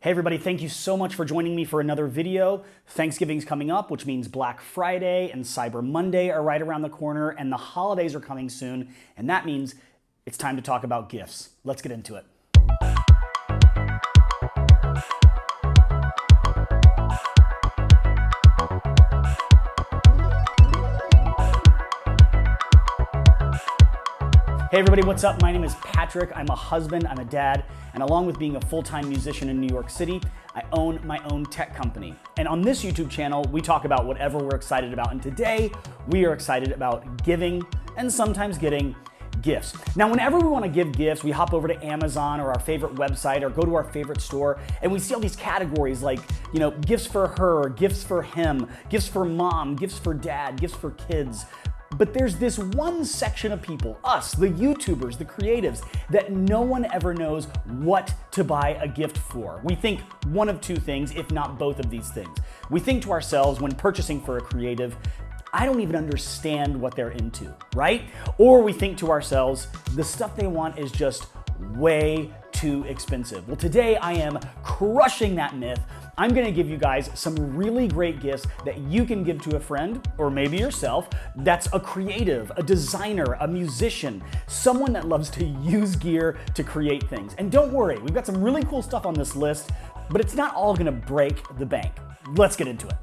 Hey everybody, thank you so much for joining me for another video. Thanksgiving's coming up, which means Black Friday and Cyber Monday are right around the corner, and the holidays are coming soon, and that means it's time to talk about gifts. Let's get into it. Hey everybody, what's up? My name is Patrick. I'm a husband, I'm a dad, and along with being a full-time musician in New York City, I own my own tech company. And on this YouTube channel, we talk about whatever we're excited about. And today, we are excited about giving and sometimes getting gifts. Now, whenever we want to give gifts, we hop over to Amazon or our favorite website or go to our favorite store, and we see all these categories like, gifts for her, gifts for him, gifts for mom, gifts for dad, gifts for kids. But there's this one section of people, us, the YouTubers, the creatives, that no one ever knows what to buy a gift for. We think one of two things, if not both of these things. We think to ourselves when purchasing for a creative, I don't even understand what they're into, right? Or we think to ourselves, the stuff they want is just way too expensive. Well, today I am crushing that myth. I'm gonna give you guys some really great gifts that you can give to a friend, or maybe yourself, that's a creative, a designer, a musician, someone that loves to use gear to create things. And don't worry, we've got some really cool stuff on this list, but it's not all gonna break the bank. Let's get into it.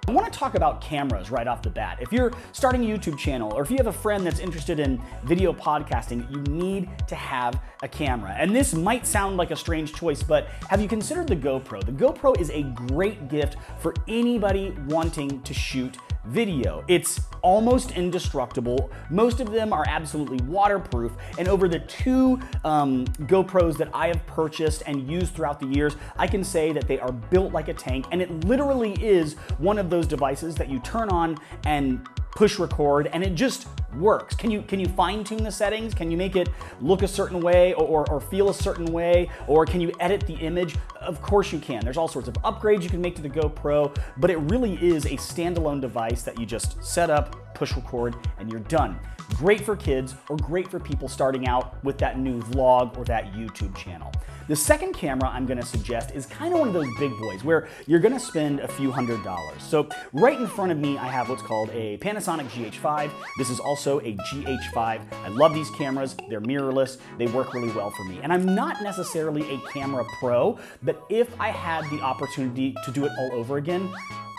I want to talk about cameras right off the bat. If you're starting a YouTube channel, or if you have a friend that's interested in video podcasting, you need to have a camera. And this might sound like a strange choice, but have you considered the GoPro? The GoPro is a great gift for anybody wanting to shoot video. It's almost indestructible. Most of them are absolutely waterproof, and over the two GoPros that I have purchased and used throughout the years, I can say that they are built like a tank, and it literally is one of those devices that you turn on and push record and it just works. Can you fine tune the settings? Can you make it look a certain way or feel a certain way? Or can you edit the image? Of course you can. There's all sorts of upgrades you can make to the GoPro, but it really is a standalone device that you just set up, push record, and you're done. Great for kids or great for people starting out with that new vlog or that YouTube channel. The second camera I'm gonna suggest is kind of one of those big boys where you're gonna spend a few $100s. So right in front of me, I have what's called a Panasonic GH5. This is also a GH5. I love these cameras. They're mirrorless. They work really well for me. And I'm not necessarily a camera pro, but if I had the opportunity to do it all over again,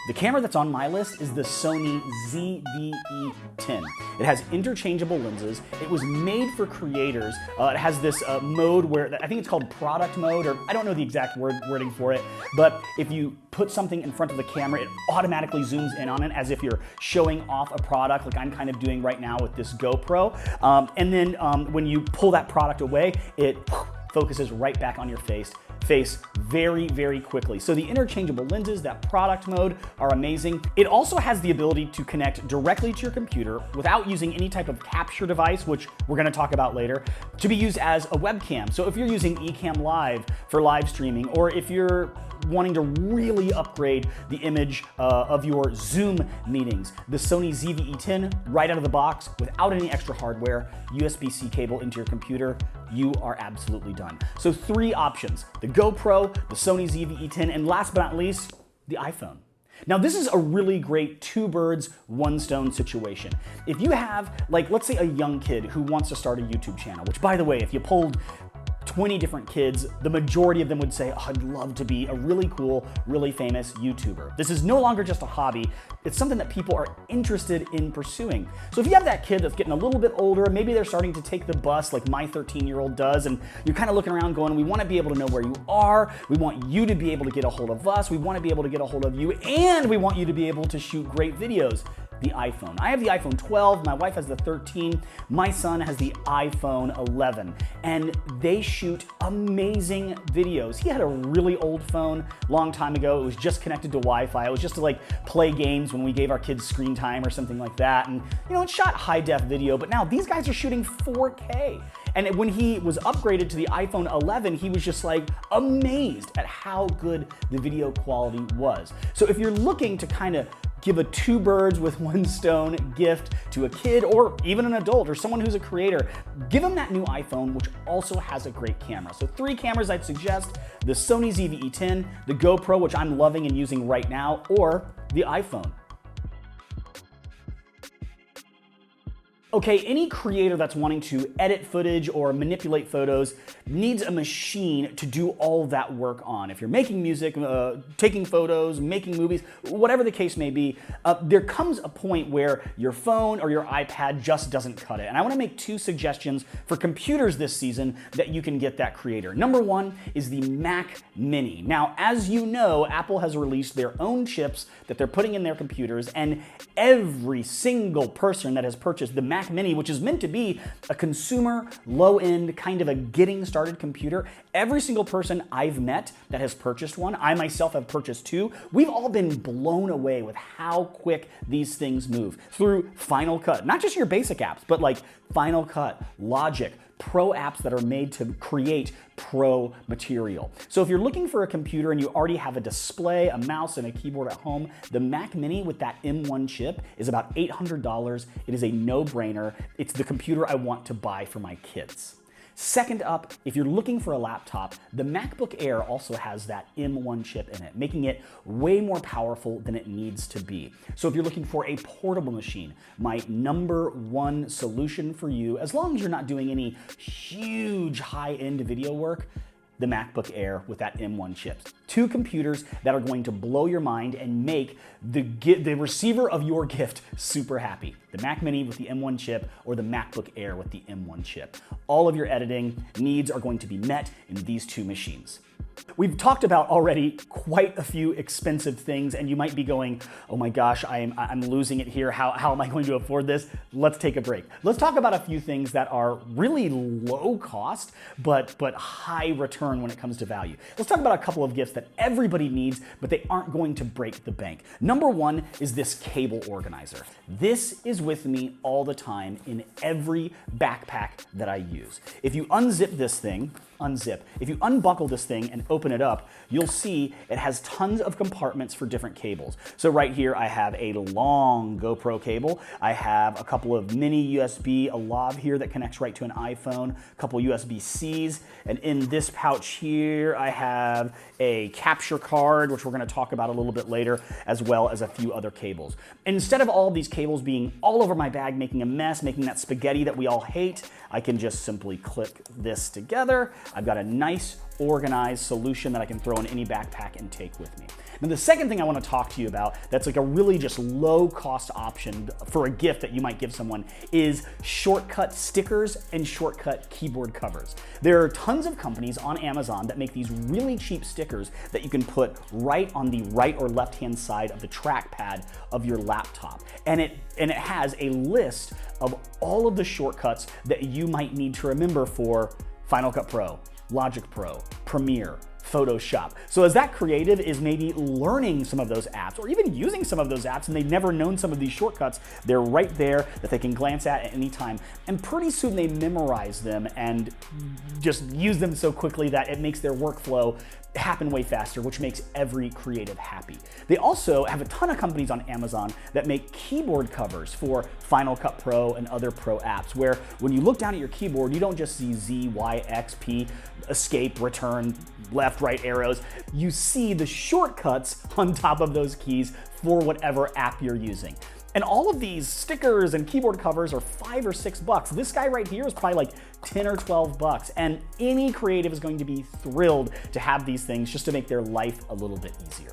the camera that's on my list is the Sony ZV-E10. It has interchangeable lenses. It was made for creators. It has this mode where, I think it's called product mode, or I don't know the exact wording for it, but if you put something in front of the camera, it automatically zooms in on it as if you're showing off a product, like I'm kind of doing right now with this GoPro. And then when you pull that product away, it focuses right back on your face very, very quickly. So the interchangeable lenses, that product mode, are amazing. It also has the ability to connect directly to your computer without using any type of capture device, which we're gonna talk about later, to be used as a webcam. So if you're using Ecamm Live for live streaming, or if you're wanting to really upgrade the image of your Zoom meetings, the Sony ZV-E10, right out of the box, without any extra hardware, USB-C cable into your computer, you are absolutely done. So three options: the GoPro, the Sony ZV-E10, and last but not least, the iPhone. Now this is a really great two birds, one stone situation. If you have, like, let's say a young kid who wants to start a YouTube channel, which by the way, if you polled 20 different kids, the majority of them would say, oh, I'd love to be a really cool, really famous YouTuber. This is no longer just a hobby, it's something that people are interested in pursuing. So if you have that kid that's getting a little bit older, maybe they're starting to take the bus like my 13-year-old does, and you're kind of looking around going, we want to be able to know where you are, we want you to be able to get a hold of us, we want to be able to get a hold of you, and we want you to be able to shoot great videos. The iPhone. I have the iPhone 12, my wife has the 13, my son has the iPhone 11, and they shoot amazing videos. He had a really old phone long time ago. It was just connected to Wi-Fi. It was just to like play games when we gave our kids screen time or something like that. And it shot high def video, but now these guys are shooting 4K. And when he was upgraded to the iPhone 11, he was just like amazed at how good the video quality was. So if you're looking to kind of give a two birds with one stone gift to a kid or even an adult or someone who's a creator. Give them that new iPhone, which also has a great camera. So 3 cameras I'd suggest: the Sony ZV-E10, the GoPro, which I'm loving and using right now, or the iPhone. Okay, any creator that's wanting to edit footage or manipulate photos needs a machine to do all that work on. If you're making music, taking photos, making movies, whatever the case may be, there comes a point where your phone or your iPad just doesn't cut it. And I want to make 2 suggestions for computers this season that you can get that creator. Number 1 is the Mac Mini. Now, as you know, Apple has released their own chips that they're putting in their computers, and every single person that has purchased the Mac Mini, which is meant to be a consumer, low-end, kind of a getting started computer, every single person I've met that has purchased one, I myself have purchased 2, we've all been blown away with how quick these things move through Final Cut. Not just your basic apps, but like Final Cut, Logic, pro apps that are made to create pro material. So if you're looking for a computer and you already have a display, a mouse, and a keyboard at home, the Mac Mini with that M1 chip is about $800. It is a no-brainer. It's the computer I want to buy for my kids. Second up, if you're looking for a laptop, the MacBook Air also has that M1 chip in it, making it way more powerful than it needs to be. So if you're looking for a portable machine, my number 1 solution for you, as long as you're not doing any huge high-end video work, the MacBook Air with that M1 chips. 2 computers that are going to blow your mind and make the receiver of your gift super happy. The Mac Mini with the M1 chip or the MacBook Air with the M1 chip. All of your editing needs are going to be met in these 2 machines. We've talked about already quite a few expensive things, and you might be going, oh my gosh, I'm losing it here. How am I going to afford this? Let's take a break. Let's talk about a few things that are really low cost, but high return when it comes to value. Let's talk about a couple of gifts that everybody needs, but they aren't going to break the bank. Number 1 is this cable organizer. This is with me all the time in every backpack that I use. If you unzip this thing, if you unbuckle this thing and open it up, you'll see it has tons of compartments for different cables. So right here I have a long GoPro cable. I have a couple of mini USB, a lav here that connects right to an iPhone, a couple USB-Cs, and in this pouch here I have a capture card, which we're going to talk about a little bit later, as well as a few other cables. And instead of all these cables being all over my bag, making a mess, making that spaghetti that we all hate, I can just simply click this together. I've got a nice, organized solution that I can throw in any backpack and take with me. Now, the second thing I want to talk to you about that's like a really just low-cost option for a gift that you might give someone is shortcut stickers and shortcut keyboard covers. There are tons of companies on Amazon that make these really cheap stickers that you can put right on the right or left-hand side of the trackpad of your laptop. And it has a list of all of the shortcuts that you might need to remember for Final Cut Pro, Logic Pro, Premiere, Photoshop. So as that creative is maybe learning some of those apps or even using some of those apps and they've never known some of these shortcuts, they're right there that they can glance at any time. And pretty soon they memorize them and just use them so quickly that it makes their workflow happen way faster, which makes every creative happy. They also have a ton of companies on Amazon that make keyboard covers for Final Cut Pro and other pro apps, where when you look down at your keyboard, you don't just see Z, Y, X, P, escape, return, left, right arrows. You see the shortcuts on top of those keys for whatever app you're using. And all of these stickers and keyboard covers are $5 or $6. This guy right here is probably like 10 or 12 bucks. And any creative is going to be thrilled to have these things just to make their life a little bit easier.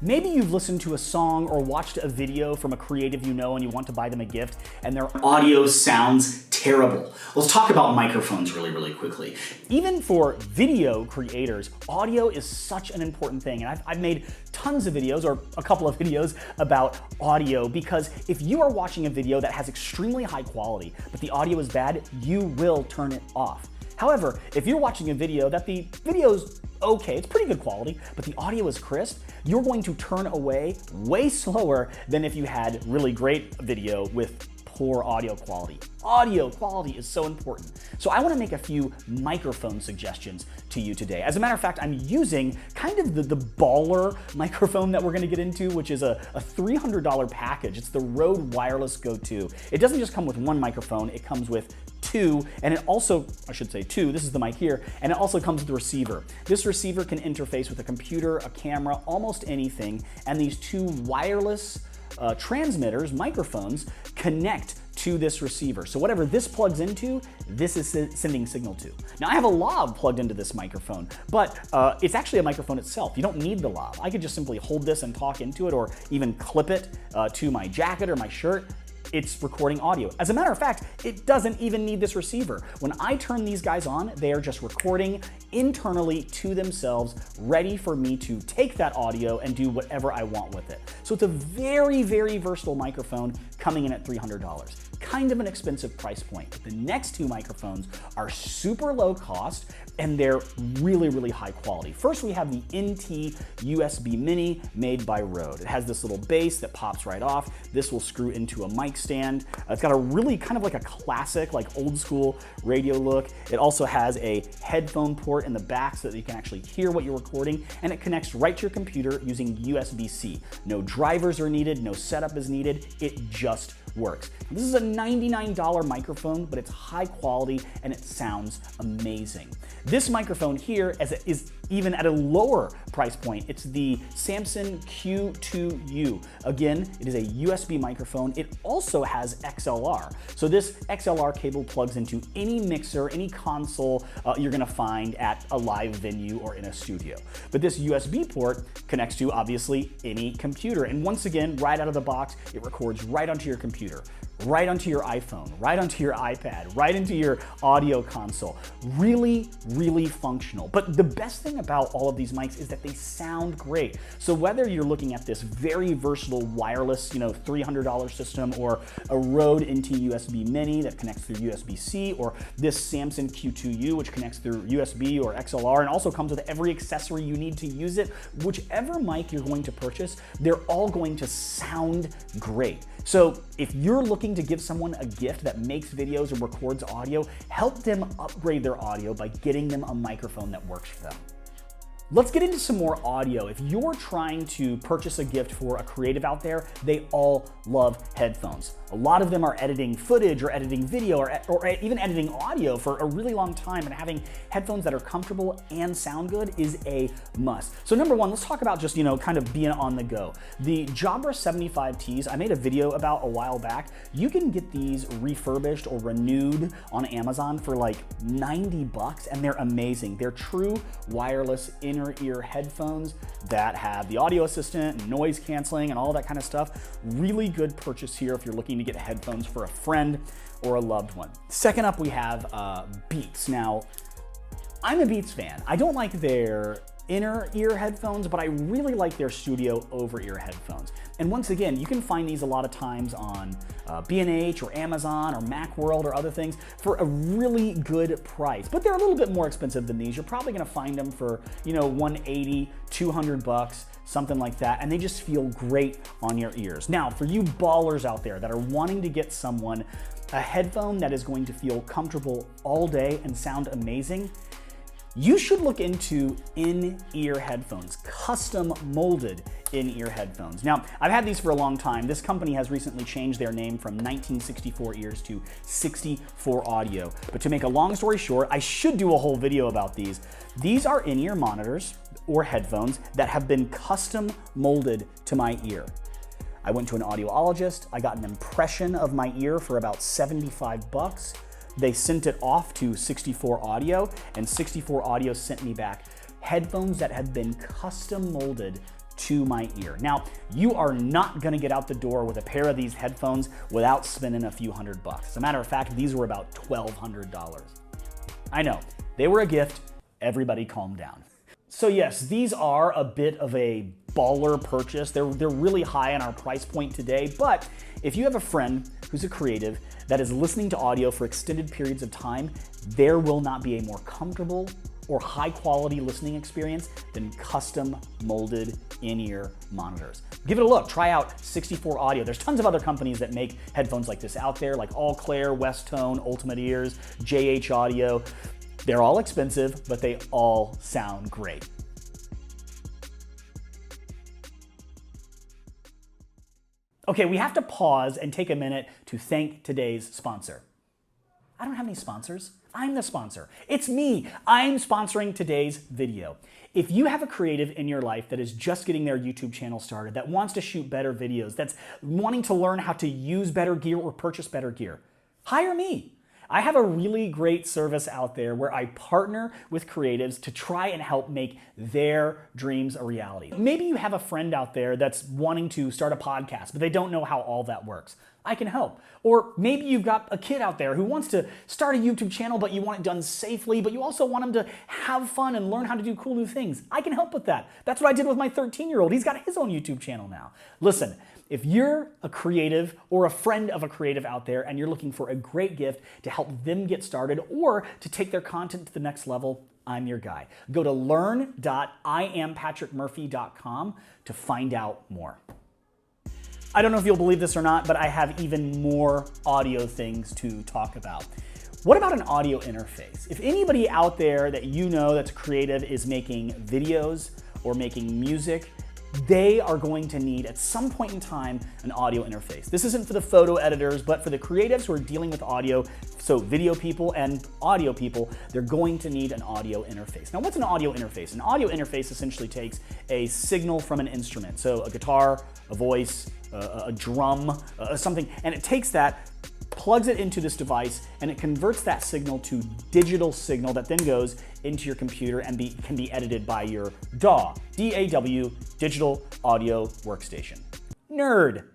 Maybe you've listened to a song or watched a video from a creative you know and you want to buy them a gift and their audio sounds terrible. Let's talk about microphones really quickly. Even for video creators, audio is such an important thing. And I've made tons of videos, or a couple of videos, about audio, because if you are watching a video that has extremely high quality, but the audio is bad, you will turn it off. However, if you're watching a video that the video's okay, it's pretty good quality, but the audio is crisp, you're going to turn away way slower than if you had really great video with poor audio quality. Audio quality is so important. So I want to make a few microphone suggestions to you today. As a matter of fact, I'm using kind of the baller microphone that we're going to get into, which is a $300 package. It's the Rode Wireless Go 2. It doesn't just come with one microphone, it comes with two, and it also, I should say two, this is the mic here, and it also comes with a receiver. This receiver can interface with a computer, a camera, almost anything, and these two wireless transmitters, microphones, connect to this receiver. So whatever this plugs into, this is sending signal to. Now I have a lav plugged into this microphone, but it's actually a microphone itself. You don't need the lav. I could just simply hold this and talk into it, or even clip it to my jacket or my shirt. It's recording audio. As a matter of fact, it doesn't even need this receiver. When I turn these guys on, they are just recording internally to themselves, ready for me to take that audio and do whatever I want with it. So it's a very, very versatile microphone coming in at $300. Kind of an expensive price point. The next two microphones are super low cost and they're really, really high quality. First, we have the NT USB Mini made by Rode. It has this little base that pops right off. This will screw into a mic stand. It's got a really kind of like a classic, like old school radio look. It also has a headphone port in the back so that you can actually hear what you're recording, and it connects right to your computer using USB-C. No drivers are needed, no setup is needed. It just works. This is a $99 microphone, but it's high quality and it sounds amazing. This microphone here is even at a lower price point. It's the Samson Q2U. Again, it is a USB microphone. It also has XLR. So this XLR cable plugs into any mixer, any console you're gonna find at a live venue or in a studio. But this USB port connects to obviously any computer. And once again, right out of the box, it records right onto your computer, right onto your iPhone, right onto your iPad, right into your audio console. Really, really functional. But the best thing about all of these mics is that they sound great. So whether you're looking at this very versatile wireless, $300 system, or a Rode NT USB Mini that connects through USB-C, or this Samson Q2U, which connects through USB or XLR and also comes with every accessory you need to use it, whichever mic you're going to purchase, they're all going to sound great. So if you're looking to give someone a gift that makes videos or records audio, help them upgrade their audio by getting them a microphone that works for them. Let's get into some more audio. If you're trying to purchase a gift for a creative out there, they all love headphones. A lot of them are editing footage or editing video or even editing audio for a really long time, and having headphones that are comfortable and sound good is a must. So number one, let's talk about just, kind of being on the go. The Jabra 75Ts, I made a video about a while back. You can get these refurbished or renewed on Amazon for like 90 bucks, and they're amazing. They're true wireless inner ear headphones that have the audio assistant and noise canceling and all that kind of stuff. Really good purchase here if you're looking to get headphones for a friend or a loved one. Second up, we have Beats. Now, I'm a Beats fan. I don't like their inner ear headphones, but I really like their studio over ear headphones. And once again, you can find these a lot of times on B&H or Amazon or Macworld or other things for a really good price. But they're a little bit more expensive than these. You're probably gonna find them for, $180, 200 bucks, something like that, and they just feel great on your ears. Now, for you ballers out there that are wanting to get someone a headphone that is going to feel comfortable all day and sound amazing, you should look into in-ear headphones, custom molded in-ear headphones. Now, I've had these for a long time. This company has recently changed their name from 1964 Ears to 64 Audio. But to make a long story short, I should do a whole video about these. These are in-ear monitors or headphones that have been custom molded to my ear. I went to an audiologist. I got an impression of my ear for about 75 bucks. They sent it off to 64 Audio, and 64 Audio sent me back headphones that had been custom molded to my ear. Now, you are not gonna get out the door with a pair of these headphones without spending a few $100 bucks. As a matter of fact, these were about $1,200. I know, they were a gift. Everybody calm down. So yes, these are a bit of a baller purchase. They're really high on our price point today, but if you have a friend who's a creative that is listening to audio for extended periods of time, there will not be a more comfortable or high quality listening experience than custom molded in-ear monitors. Give it a look, try out 64 Audio. There's tons of other companies that make headphones like this out there, like All Clair, Westone, Ultimate Ears, JH Audio. They're all expensive, but they all sound great. Okay, we have to pause and take a minute to thank today's sponsor. I don't have any sponsors. I'm the sponsor. It's me. I'm sponsoring today's video. If you have a creative in your life that is just getting their YouTube channel started, that wants to shoot better videos, that's wanting to learn how to use better gear or purchase better gear, hire me. I have a really great service out there where I partner with creatives to try and help make their dreams a reality. Maybe you have a friend out there that's wanting to start a podcast, but they don't know how all that works. I can help. Or maybe you've got a kid out there who wants to start a YouTube channel, but you want it done safely, but you also want him to have fun and learn how to do cool new things. I can help with that. That's what I did with my 13-year-old. He's got his own YouTube channel now. Listen, if you're a creative or a friend of a creative out there and you're looking for a great gift to help them get started or to take their content to the next level, I'm your guy. Go to learn.iampatrickmurphy.com to find out more. I don't know if you'll believe this or not, but I have even more audio things to talk about. What about an audio interface? If anybody out there that you know that's creative is making videos or making music, they are going to need, at some point in time, an audio interface. This isn't for the photo editors, but for the creatives who are dealing with audio, so video people and audio people, they're going to need an audio interface. Now, what's an audio interface? An audio interface essentially takes a signal from an instrument, so a guitar, a voice, a drum, something, and it takes that, plugs it into this device, and it converts that signal to digital signal that then goes into your computer and can be edited by your DAW, D-A-W, Digital Audio Workstation. Nerd,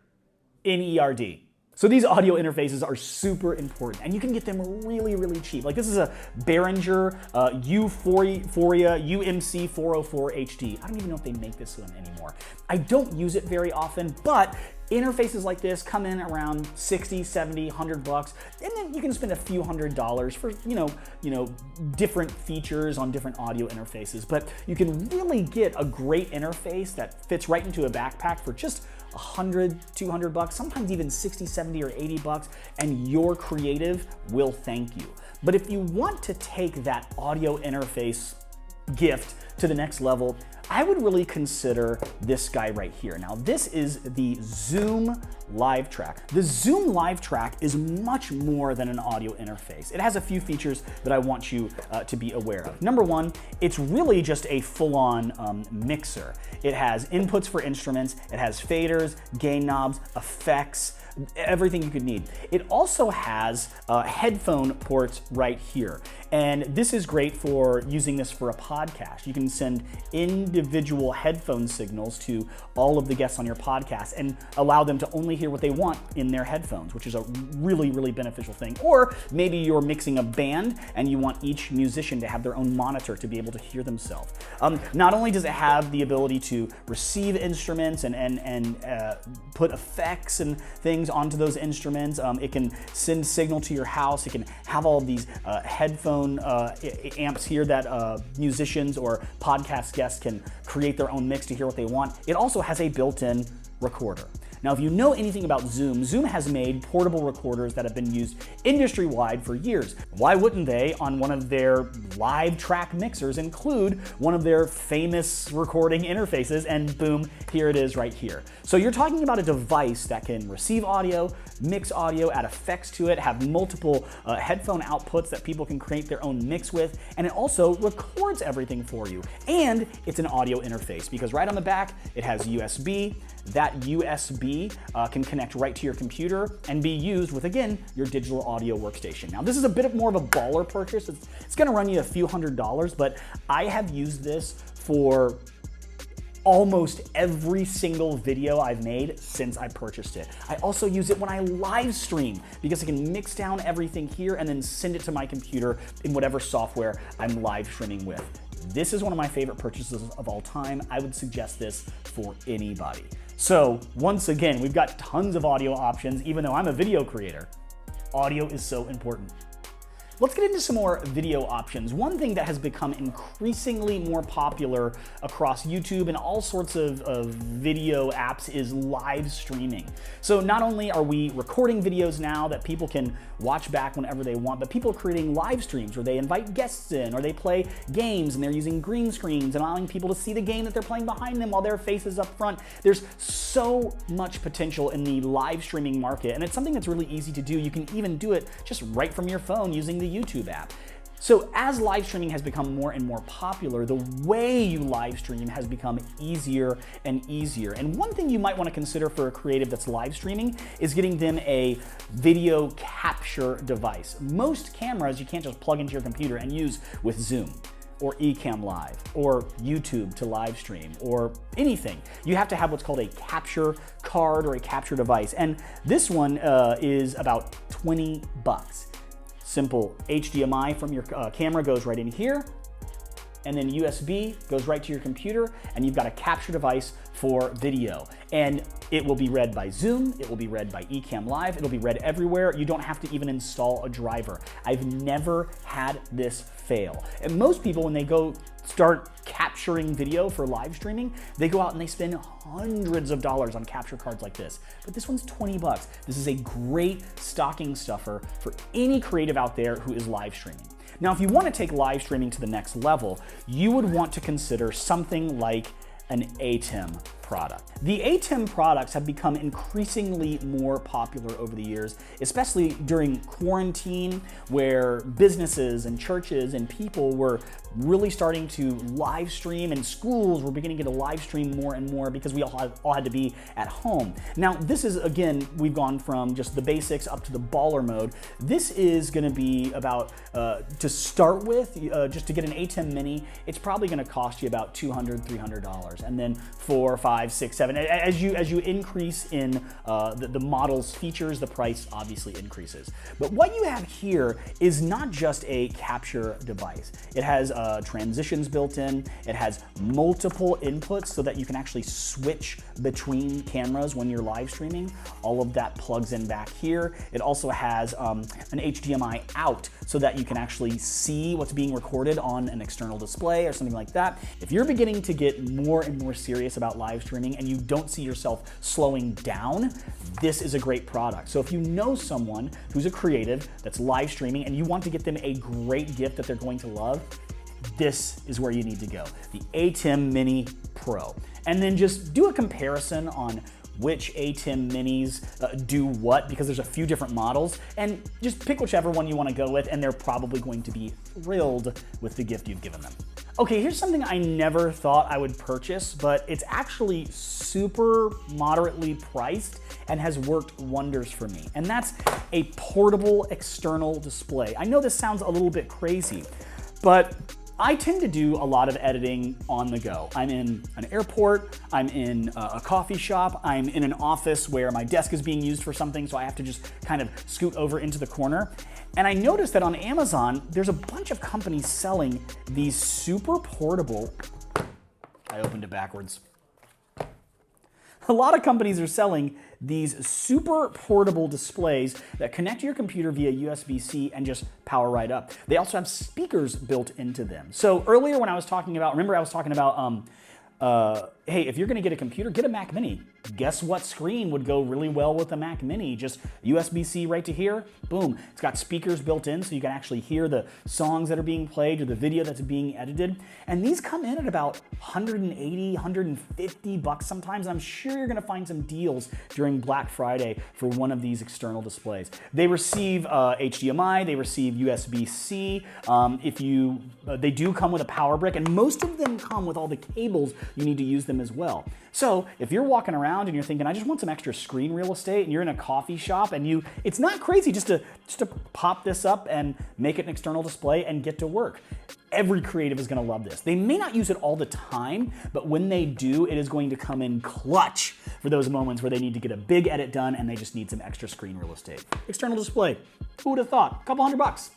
N-E-R-D. So these audio interfaces are super important, and you can get them really, really cheap. Like this is a Behringer U4 UMC 404 HD. I don't even know if they make this one anymore. I don't use it very often, but interfaces like this come in around 60, 70, 100 bucks, and then you can spend a few $100s for, different features on different audio interfaces. But you can really get a great interface that fits right into a backpack for just 100, 200 bucks, sometimes even 60, 70, or 80 bucks, and your creative will thank you. But if you want to take that audio interface gift to the next level, I would really consider this guy right here. Now, this is the Zoom Livetrak. The Zoom Livetrak is much more than an audio interface. It has a few features that I want you to be aware of. Number one, it's really just a full-on mixer. It has inputs for instruments, it has faders, gain knobs, effects, everything you could need. It also has headphone ports right here. And this is great for using this for a podcast. You can send individual headphone signals to all of the guests on your podcast and allow them to only hear what they want in their headphones, which is a really, really beneficial thing. Or maybe you're mixing a band and you want each musician to have their own monitor to be able to hear themselves. Not only does it have the ability to receive instruments and put effects and things onto those instruments, it can send signal to your house, it can have all of these headphone amps here that musicians or podcast guests can create their own mix to hear what they want. It also has a built-in recorder. Now, if you know anything about Zoom, Zoom has made portable recorders that have been used industry-wide for years. Why wouldn't they, on one of their Livetrak mixers, include one of their famous recording interfaces? And boom, here it is right here. So you're talking about a device that can receive audio, mix audio, add effects to it, have multiple headphone outputs that people can create their own mix with, and it also records everything for you. And it's an audio interface because right on the back, it has USB. That USB can connect right to your computer and be used with, again, your digital audio workstation. Now, this is a bit more of a baller purchase. It's gonna run you a few $100s, but I have used this for almost every single video I've made since I purchased it. I also use it when I live stream because I can mix down everything here and then send it to my computer in whatever software I'm live streaming with. This is one of my favorite purchases of all time. I would suggest this for anybody. So once again, we've got tons of audio options, even though I'm a video creator. Audio is so important. Let's get into some more video options. One thing that has become increasingly more popular across YouTube and all sorts of video apps is live streaming. So not only are we recording videos now that people can watch back whenever they want, but people are creating live streams where they invite guests in or they play games and they're using green screens and allowing people to see the game that they're playing behind them while their face is up front. There's so much potential in the live streaming market, and it's something that's really easy to do. You can even do it just right from your phone using the YouTube app. So as live streaming has become more and more popular, the way you live stream has become easier and easier. And one thing you might want to consider for a creative that's live streaming is getting them a video capture device. Most cameras you can't just plug into your computer and use with Zoom or Ecamm Live or YouTube to live stream or anything. You have to have what's called a capture card or a capture device. And this one is about 20 bucks. Simple HDMI from your camera goes right in here, and then USB goes right to your computer, and you've got a capture device for video. And it will be read by Zoom, it will be read by Ecamm Live, it'll be read everywhere. You don't have to even install a driver. I've never had this fail. And most people, when they go start capturing video for live streaming, they go out and they spend hundreds of dollars on capture cards like this. But this one's 20 bucks. This is a great stocking stuffer for any creative out there who is live streaming. Now, if you want to take live streaming to the next level, you would want to consider something like an Atem product. The Atem products have become increasingly more popular over the years, especially during quarantine, where businesses and churches and people were really starting to live stream, and schools were beginning to live stream more and more because we all had to be at home. Now, this is, again, we've gone from just the basics up to the baller mode. This is going to be about, to start with, just to get an Atem Mini, it's probably going to cost you about $200, $300. And then 4, 5, 6, 7, as you increase in the model's features, the price obviously increases. But what you have here is not just a capture device. It has transitions built in. It has multiple inputs so that you can actually switch between cameras when you're live streaming. All of that plugs in back here. It also has an HDMI out so that you can actually see what's being recorded on an external display or something like that. If you're beginning to get more and more serious about live streaming and you don't see yourself slowing down, this is a great product. So if you know someone who's a creative that's live streaming and you want to get them a great gift that they're going to love, this is where you need to go, the Atem Mini Pro. And then just do a comparison on which Atem Minis do what, because there's a few different models, and just pick whichever one you want to go with, and they're probably going to be thrilled with the gift you've given them. Okay, here's something I never thought I would purchase, but it's actually super moderately priced and has worked wonders for me. And that's a portable external display. I know this sounds a little bit crazy, but I tend to do a lot of editing on the go. I'm in an airport, I'm in a coffee shop, I'm in an office where my desk is being used for something, so I have to just kind of scoot over into the corner. And I noticed that on Amazon, there's a bunch of companies selling these super portable, I opened it backwards. A lot of companies are selling these super portable displays that connect to your computer via USB-C and just power right up. They also have speakers built into them. So earlier when I was talking about, remember I was talking about, hey, if you're gonna get a computer, get a Mac Mini. Guess what screen would go really well with a Mac Mini? Just USB-C right to here, boom. It's got speakers built in so you can actually hear the songs that are being played or the video that's being edited. And these come in at about 180, 150 bucks sometimes. And I'm sure you're gonna find some deals during Black Friday for one of these external displays. They receive HDMI, they receive USB-C. They do come with a power brick, and most of them come with all the cables you need to use them as well. So if you're walking around and you're thinking, I just want some extra screen real estate, and you're in a coffee shop and it's not crazy just to pop this up and make it an external display and get to work. Every creative is gonna love this. They may not use it all the time, but when they do, it is going to come in clutch for those moments where they need to get a big edit done and they just need some extra screen real estate. External display, who would have thought? A couple $100.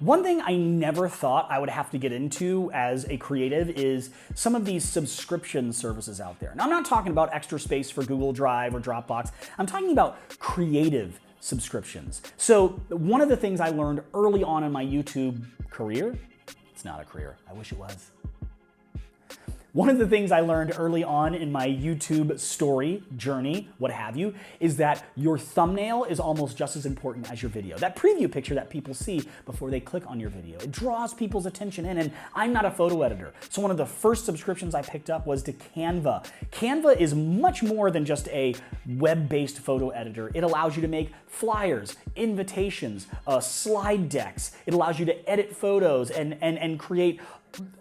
One thing I never thought I would have to get into as a creative is some of these subscription services out there. Now, I'm not talking about extra space for Google Drive or Dropbox. I'm talking about creative subscriptions. So one of the things I learned early on in my YouTube career, it's not a career, I wish it was. One of the things I learned early on in my YouTube story, journey, what have you, is that your thumbnail is almost just as important as your video. That preview picture that people see before they click on your video, it draws people's attention in, and I'm not a photo editor. So one of the first subscriptions I picked up was to Canva. Canva is much more than just a web-based photo editor. It allows you to make flyers, invitations, slide decks. It allows you to edit photos and create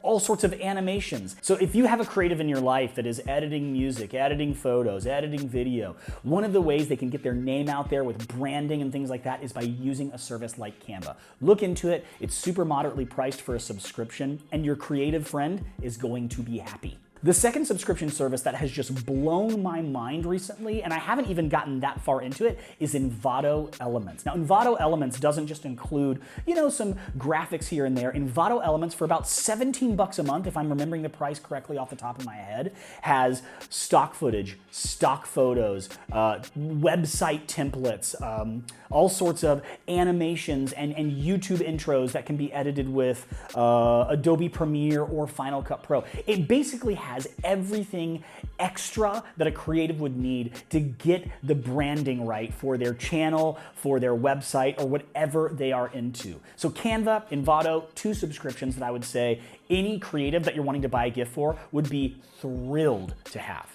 all sorts of animations. So if you have a creative in your life that is editing music, editing photos, editing video, one of the ways they can get their name out there with branding and things like that is by using a service like Canva. Look into it. It's super moderately priced for a subscription, and your creative friend is going to be happy. The second subscription service that has just blown my mind recently, and I haven't even gotten that far into it, is Envato Elements. Now, Envato Elements doesn't just include, some graphics here and there. Envato Elements, for about 17 bucks a month, if I'm remembering the price correctly off the top of my head, has stock footage, stock photos, website templates, all sorts of animations and YouTube intros that can be edited with Adobe Premiere or Final Cut Pro. It basically has everything extra that a creative would need to get the branding right for their channel, for their website, or whatever they are into. So Canva, Envato, 2 subscriptions that I would say any creative that you're wanting to buy a gift for would be thrilled to have.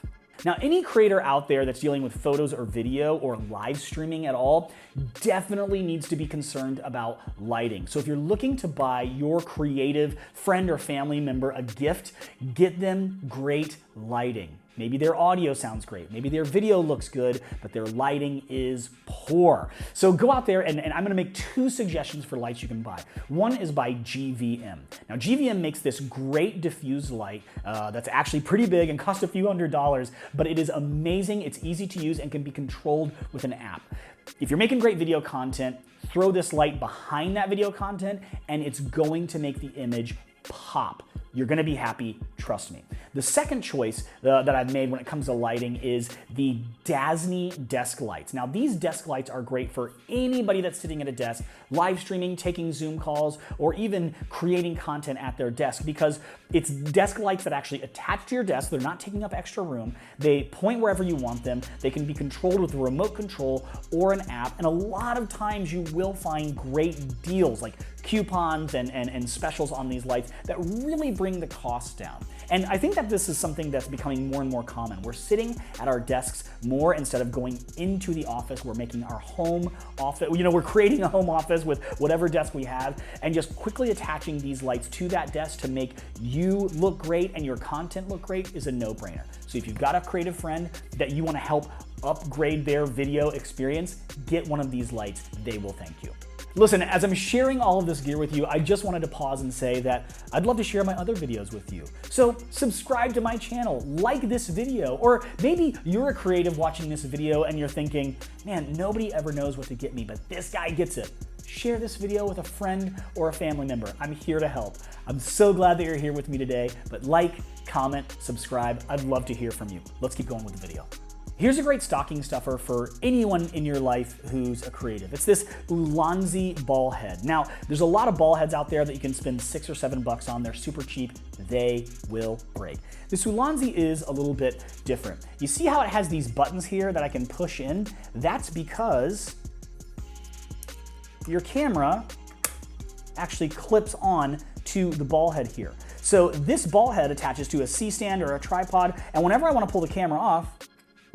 Now, any creator out there that's dealing with photos or video or live streaming at all definitely needs to be concerned about lighting. So if you're looking to buy your creative friend or family member a gift, get them great lighting. Maybe their audio sounds great, maybe their video looks good, but their lighting is poor. So go out there and I'm gonna make 2 suggestions for lights you can buy. One is by GVM. Now GVM makes this great diffuse light that's actually pretty big and costs a few $100s, but it is amazing, it's easy to use, and can be controlled with an app. If you're making great video content, throw this light behind that video content and it's going to make the image pop. You're gonna be happy, trust me. The second choice that I've made when it comes to lighting is the Dazzne desk lights. Now, these desk lights are great for anybody that's sitting at a desk, live streaming, taking Zoom calls, or even creating content at their desk, because it's desk lights that actually attach to your desk. They're not taking up extra room. They point wherever you want them. They can be controlled with a remote control or an app, and a lot of times you will find great deals like coupons and specials on these lights that really bring the cost down. And I think that this is something that's becoming more and more common. We're sitting at our desks more instead of going into the office. We're making our home office, we're creating a home office with whatever desk we have and just quickly attaching these lights to that desk to make you look great and your content look great is a no-brainer. So if you've got a creative friend that you want to help upgrade their video experience, get one of these lights. They will thank you. Listen, as I'm sharing all of this gear with you, I just wanted to pause and say that I'd love to share my other videos with you. So subscribe to my channel, like this video, or maybe you're a creative watching this video and you're thinking, man, nobody ever knows what to get me, but this guy gets it. Share this video with a friend or a family member. I'm here to help. I'm so glad that you're here with me today, but like, comment, subscribe. I'd love to hear from you. Let's keep going with the video. Here's a great stocking stuffer for anyone in your life who's a creative. It's this Ulanzi ball head. Now, there's a lot of ball heads out there that you can spend $6 or $7 on. They're super cheap. They will break. This Ulanzi is a little bit different. You see how it has these buttons here that I can push in? That's because your camera actually clips on to the ball head here. So this ball head attaches to a C-stand or a tripod, and whenever I want to pull the camera off,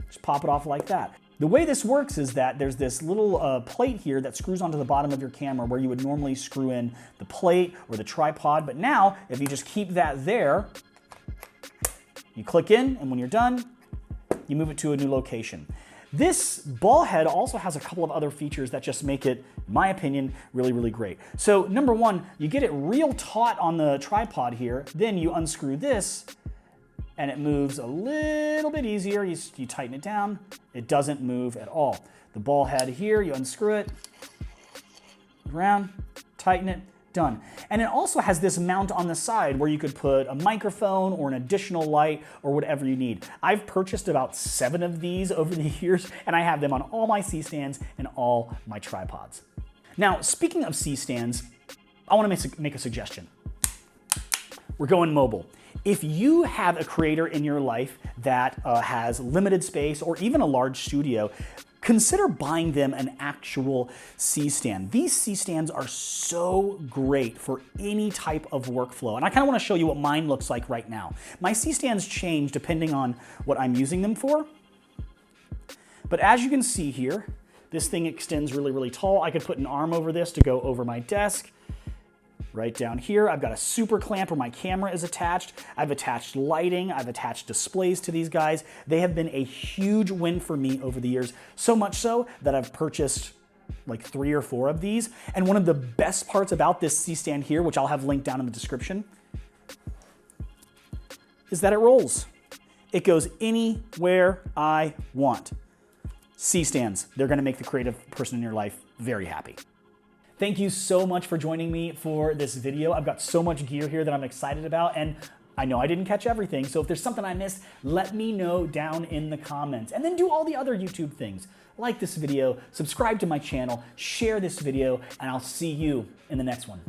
just pop it off like that. The way this works is that there's this little plate here that screws onto the bottom of your camera where you would normally screw in the plate or the tripod, but now if you just keep that there, you click in, and when you're done, you move it to a new location. This ball head also has a couple of other features that just make it, in my opinion, really, really great. So number one, you get it real taut on the tripod here, then you unscrew this, and it moves a little bit easier. You tighten it down, it doesn't move at all. The ball head here, you unscrew it, around, tighten it, done. And it also has this mount on the side where you could put a microphone or an additional light or whatever you need. I've purchased about 7 of these over the years, and I have them on all my C-stands and all my tripods. Now, speaking of C-stands, I want to make a suggestion. We're going mobile. If you have a creator in your life that has limited space or even a large studio, consider buying them an actual C-stand. These C-stands are so great for any type of workflow. And I kind of want to show you what mine looks like right now. My C-stands change depending on what I'm using them for. But as you can see here, this thing extends really, really tall. I could put an arm over this to go over my desk. Right down here, I've got a super clamp where my camera is attached. I've attached lighting, I've attached displays to these guys. They have been a huge win for me over the years, so much so that I've purchased like 3 or 4 of these. And one of the best parts about this C-stand here, which I'll have linked down in the description, is that it rolls. It goes anywhere I want. C-stands, they're gonna make the creative person in your life very happy. Thank you so much for joining me for this video. I've got so much gear here that I'm excited about, and I know I didn't catch everything, so if there's something I missed, let me know down in the comments. And then do all the other YouTube things. Like this video, subscribe to my channel, share this video, and I'll see you in the next one.